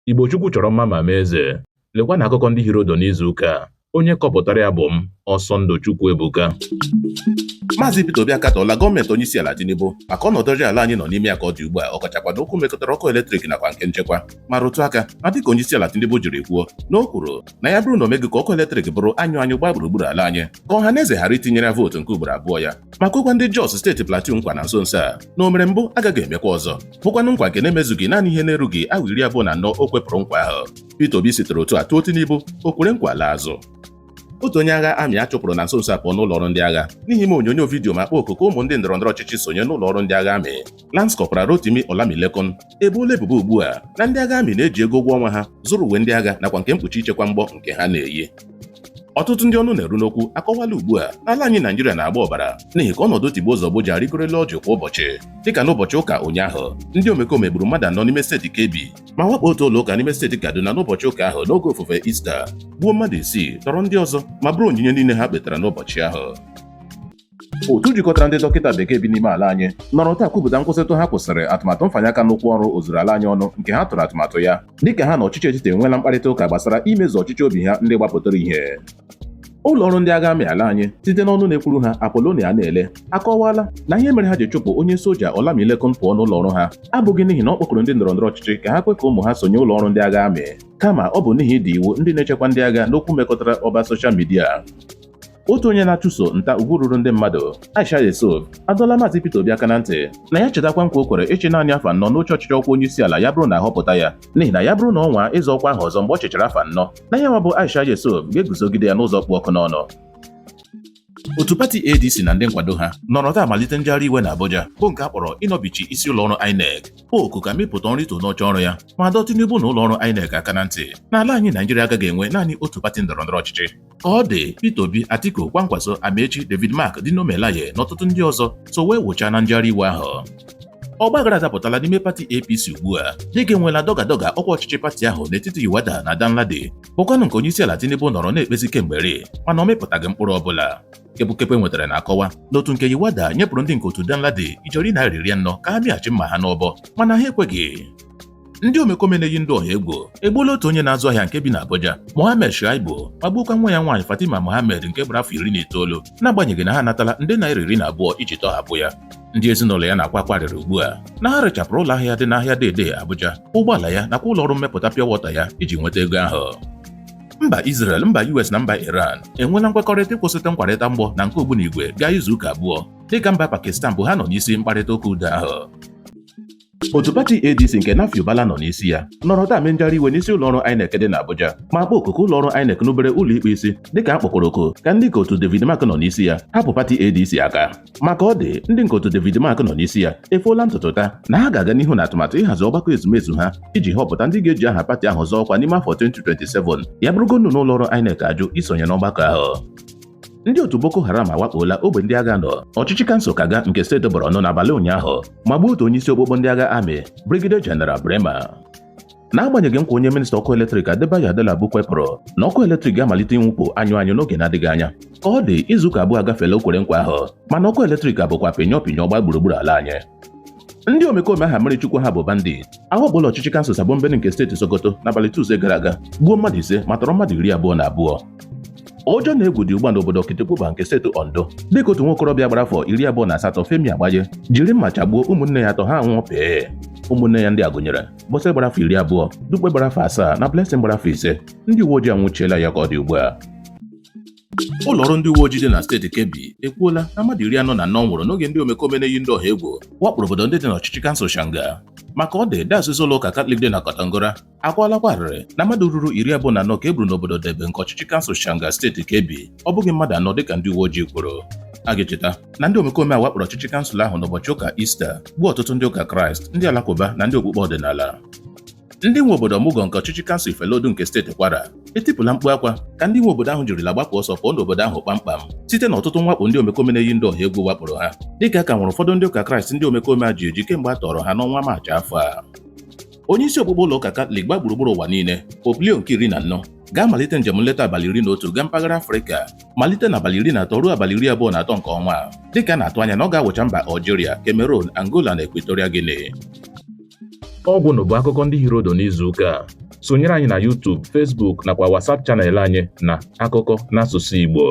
Igbo Chukwu chọrọ mma ma mee eze. Lekwa na akụkọ ndị Hịrị n'izu ụka. Onye kọpụtara ya bụ m Ọsọndụ Ebuka. Maazị Peter Obi akatọọla gọọmenti onyeisiala Tinubu maka ọnọdụ ọjọọ ala anyị nọ n'ime ya ka ọ dị ugbu a, ọkachakwa n'okwu mekọtara ọkụ eletrik nakwa nke nchekwa, ma rụtụ aka na dịka onyeisiala Tinubu jiri kwuo na o kwuru na ya bụrụ na o meghị ka ọkụ eletrik bụrụ anyụ gbaa gburugburu ala anyị, ka ọha na eze ghara itinyere ya vootu nke ugboro abụọ ya, maka ụgwa ndị Jos steeti Plateau nkwa na nso nso a na o mere mbụ agaghị emekwa ọzọ, bụkwanụ nkwa nke na-emezughị naanị ihe na-erughị awa 24 o kwepụrụ nkwa ahụ. Peter Obi sitere otu a tụọ Tinubu o kwere nkwa laa azụ. Otu onye agha amị a chụpụrụ na nso nso a pụọ n'ụlọ ọrụ ndị agha n'ihi ime onyonyo vidiyo ma kpọọ oku ka ụmụ ndị ndọrọndọrọ ọchịchị sonye n'ụlọ ọrụ ndị agha amị. Lance Corporal Rotimi Olamilekon ebuola ebubo ugbu a na ndị agha amị na-eji ego ụgwọ ọnwa ha zụrụ uwe ndị agha nakwa nke mkpuchi ichekwa mgbọ nke ha na-eyi. Ọtụtụ ndị ọnụ na-eru n'okwu akọwala ugbu a n'ala anyị Naijiria na-agba ọbara n'ihi ka ọnọdụ tigbuo zọgbo ji arịgorela ọjị kwa ụbọchị, dịka n'ụbọchị ụka ụnyaahụ ndị omekome gburu mmadụ 4 n'ime steeti Kebbi ma wakpo otu ụlọ ụka n'ime steeti Kaduna n'ụbọchị ụka ahụ n'oge ofufe Ista, gbuo mmadụ 6, tọrọ ndị ọzọ ma bụrụ onyinye niile ha kpetara n'ụbọchị ahụ. Otu jikọtara ndị dọkịta bekee bi n'ime ala anyị nọrọ taa kwupụta nkwụsịtụ ha kwụsịrị atụmatụ mfanye aka n'ụkwụ ọrụ ozuru ala anyị ọnụ nke ha tụrụ atụmatụ ya, dịka ha na ọchịchị etiti enweela mkparịta ụka gbasara imezu ọchịchị obi ha ndị gbapụtara ihe. Ụlọ ọrụ ndị agha amị ala anyị site n'ọnụ na-ekwuru ha Apolonia na-ele akọwala na ihe mere ha ji chụpụ onye soja Olamilekon pụọ n'ụlọ ọrụ ha abụghị n'ihi na ọ kpọkụrụ ndị ndọrọndọrọ ọchịchị ka ha kwe ka ụmụ ha sonye ụlọ ọrụ ndị agha amị, kama ọ bụ n'ihi ịdị iwu ndị na-echekwa ndị agha n'okwu mekọtara ọba soshal midia. Otu onye na-achụso nta ugwu ruru ndị mmadụ, Aisha Yusuf, adọla Maazị Peter Obi aka na ntị na ya chetakwa nkwa o kwere ịchị naanị afọ 4 n'oche ọchịchị ọkwa onye isi ala ya bụrụ na ahọpụta ya, n'ihi na ya bụrụ na ọnwa ịzọ ọkwa ahụ ọzọ mgbe ọ chịchara afọ 4 na ya bụ Aisha Yusuf ga-eguzogide ya n'ụzọ kpụ ọkụ n'ọnụ. Otu pati ADC na ndị nkwado ha nọrọ taa amalite njegharị iwe na Abuja bụ nke a kpọrọ ịnọbichi isi ụlọ ọrụ INEC, oku ka mepụta nrịtụ n'oche ọrụ ya ma dọọ Tinubu na ụlọ ọrụ INEC aka na ntị na ala anyị Naijiria agaghị enwe naanị otu pati ndọrọndọrọ ọchịchị. Ka ọ dị, Peter Obi, Atiku, Kwankwaso, Amaechi, David Mark, Dino Melaye na ọtụtụ ndị ọzọ so wee wụchaa na njegharị iwe ahụ. Ọgbaghara dapụtala n'ime pati APC ugbu a dịka enweela dọga ọkwa ọchịchị pati ahụ n'etiti Iwada na Danladi, bụkwanụ nke onyeisiala Tinubu nọrọ na-ekpezi kemgbe mana ọ mepụtaghị mkpụrụ ọbụla. Kepụkepe nwetara na-akọwa n'otu nke Iwada nyepụrụ ndị nke otu Danladi ijeri naira 40 ka ha mịghachi mma ha n'ọbọ mana ha ekweghị. Ndị omekome na-eyi ndị ọha egwu egbuola otu onye na-azụ ahịa nke bi na Abuja, Mohammed Shaibu, ma gbuokwa nwa ya nwaanyị Fatima Mohammed nke gbara afọ 19 n'agbanyeghị na ha natala ndị naira 12 iji tọhapụ ya. Ndị ezinụlọ ya na-akwa akwarịrị ugbu a na ha rechapụrụ ụlọ ahịa dị n'ahịa Dede Abuja, ụgbọala ya nakwa ụlọ ọrụ mmepụta pure water ya iji nweta ego ahụ. Mba Israel, mba US na mba Iran enweela nkwekọrịta ịkwụsịtụ nkwarịta mgbọ na nke ogbunigwe gaa izu ụka abụọ, dịka mba Pakistan bụ ha nọ n'isi mkparịta ụka udo ahụ. Otu pati ADC nke Nafi Bala nọ n'isi ya nọrọ taa mee njegharị iwe n'isi ụlọ ọrụ INEC dị n'Abuja ma kpọọ oku ụlọ ọrụ INEC n'obere ụlọ ikpe isi dịka a kpọkwara oku ka ndị nke otu David Mark nọ n'isi ya hapụ pati ADC aka. Maka ọ dị, ndị nke otu David Mark nọ n'isi ya efuola ntụtụta na ha ga-aga n'ihu na atụmatụ ịhazi ọgbakọ ezumezu ha iji họpụta ndị ga-eji aha pati ahụ zọọ ọkwa n'ime afọ 2027 ya bụrụgo nnu n'ụlọ ọrụ INEC ajụ isonye n'ọgbakọ ahụ. Ndị otu Boko Haram awakpola ogbe ndị agha nọ ọchịchị kansụl Kaga nke steeti Borno n'abalị ụnyaahụ ma gbuo otu onye isi okpukpo ndị agha amị, Brigadier General Brema. N'agbanyeghị nkwa onye minista ọkụ eletrik Adebayo Adelabu kwepụrụ na ọkụ eletrik ga-amalite ịnwụpụ anyụ n'oge na-adịghị anya, ka ọ dị izuụka abụọ agafela o kwere nkwa ahụ mana ọkụ eletrik abụkwa pinyo gbaa gburugburu ala anyị. Ndị omekome aha mmiri chukwu ha bụ bandit awakpola ọchịchị kansụl Sabombeni nke steeti Sokoto n'abalị Tuzdee gara aga gbuo mmadụ 5 ma tọrọ mmadụ 22. Ụjọ na-egwu dị ugbu a n'obodo Kitikpuba nke steeti Ondo dịka otu nwokorobịa gbara afọ 28 Femi Agbaye jiri mma chagbuo ụmụnne ya atọ ha nwụọ pee. Ụmụnne ya ndị a gụnyere Bose gbara afọ 20, Dukpe gbara afọ 7 na Blessing gbara afọ 5. Ndị uwe ojii anwụchiela ya ka ọ dị ugbu a. Ụlọ ọrụ ndị uwe ojii dị na steeti Kebbi ekwuola na mmadụ 44 nwụrụ n'oge ndị omekome na-eyi ndị ọha egwu wakporo obodo ndị dị n'ọchịchị kansụl Shanga. Maka ọ dị dayọsis ụlọ ụka Katọlik dị na Kotongora akwalakwa arịrị na mmadụ ruru 24 ka e gburu n'obodo Debe nke ọchịchị kansụl Shanga steeti Kebbi, ọ bụghị mmadụ 4 dịka ndị uwe ojii kwuru. A ga-echeta na ndị omekome awakporo ọchịchị kansụl ahụ n'ụbọchị ụka Ista gbuo ọtụtụ ndị ụka Kraịst, ndị Alakụba na ndị okpukpe ọdịnala. Ndị nwe obodo Mugo nke ọchịchị kansụl Ifelodu nke steeti Kwara etipụla mkpu akwa ka ndị nwe obodo ahụ jirila gbapụ ọsọ pụọ n'obodo ahụ kpamkpam site n'ọtụtụ mwakpo ndị omekome na-eyi ndị ọha egwu wakporo ha, dịka ka nwere ụfọdụ ndị ụka Kraịst ndị omekome a ji eji kemgbe a tọrọ ha n'ọnwa Maachị afọ a. Onye isi okpukpe ụlọ ụka Katọlik gbaa gburugburu ụwa niile, Pope Leo nke 14 ga-amalite njem nleta abalị 11 gaa mpaghara Afrịka malite n'abalị 13 ruo abalị 23 nke ọnwa a, dịka a na-atụ anya na ọ ga-awụcha mba Algeria, Cameroon, Angola na Equatorial Guinea. Ọ bụ bụ akụkọ ndị Hịrị n'izu ụka a. Sonyere anyị na YouTube, Facebook nakwa WhatsApp chanel anyị na Akụkọ n'asụsụ Igbo.